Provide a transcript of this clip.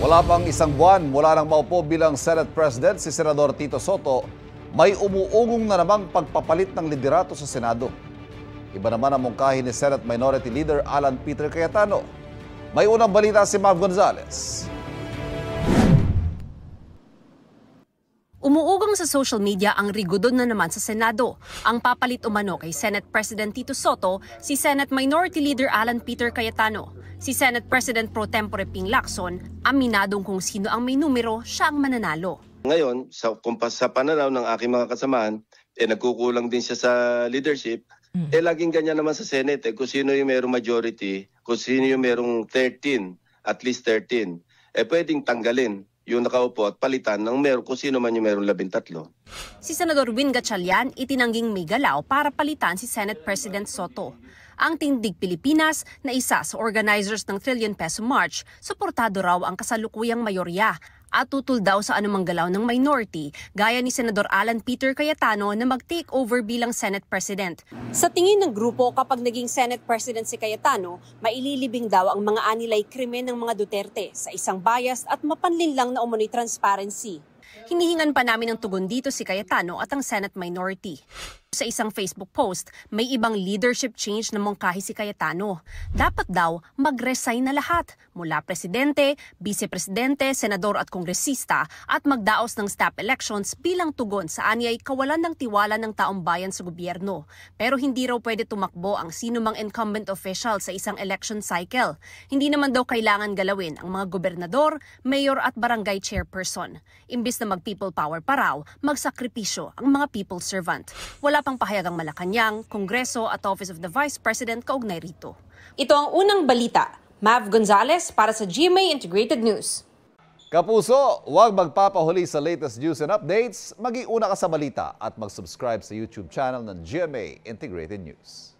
Wala pang isang buwan mula nang maupo bilang Senate President si Senador Tito Soto, may umuugong na namang pagpapalit ng liderato sa Senado. Iba naman ang mungkahi ni Senate Minority Leader Alan Peter Cayetano. May unang balita si Mav Gonzales. Umuugong sa social media ang rigodon na naman sa Senado. Ang papalit umano kay Senate President Tito Soto, si Senate Minority Leader Alan Peter Cayetano. Si Senate President Pro Tempore Ping Lacson, aminadong kung sino ang may numero, siya ang mananalo. Ngayon, sa pananaw ng aking mga kasamahan, nagkukulang din siya sa leadership. Laging ganyan naman sa Senate. Kung sino yung merong majority, kung sino yung merong 13, at least 13, pwedeng tanggalin yung nakaupo at palitan ng kung sino man yung merong 13. Si Senador Win Gatchalian itinangging may galaw para palitan si Senate President Soto. Ang Tindig Pilipinas na isa sa organizers ng Trillion Peso March, suportado raw ang kasalukuyang mayorya at tutol daw sa anumang galaw ng minority gaya ni Senador Alan Peter Cayetano na mag-take over bilang Senate President. Sa tingin ng grupo, kapag naging Senate President si Cayetano, maililibing daw ang mga anilay krimen ng mga Duterte sa isang biased at mapanlinlang na umano'y transparency. Hinihingan pa namin ng tugon dito si Cayetano at ang Senate Minority. Sa isang Facebook post, may ibang leadership change na mungkahi si Cayetano. Dapat daw mag-resign na lahat, mula presidente, vice-presidente, senador at kongresista at magdaos ng staff elections bilang tugon sa anyay kawalan ng tiwala ng taong bayan sa gobyerno. Pero hindi raw pwede tumakbo ang sinumang incumbent official sa isang election cycle. Hindi naman daw kailangan galawin ang mga gobernador, mayor at barangay chairperson. Imbis na mag-people power pa raw, magsakripisyo ang mga people servant. Wala pang pahayag ang Malacanang, Kongreso at Office of the Vice President kaugnay rito. Ito ang unang balita. Mav Gonzales para sa GMA Integrated News. Kapuso, huwag magpapahuli sa latest news and updates. Maging una ka sa balita at mag-subscribe sa YouTube channel ng GMA Integrated News.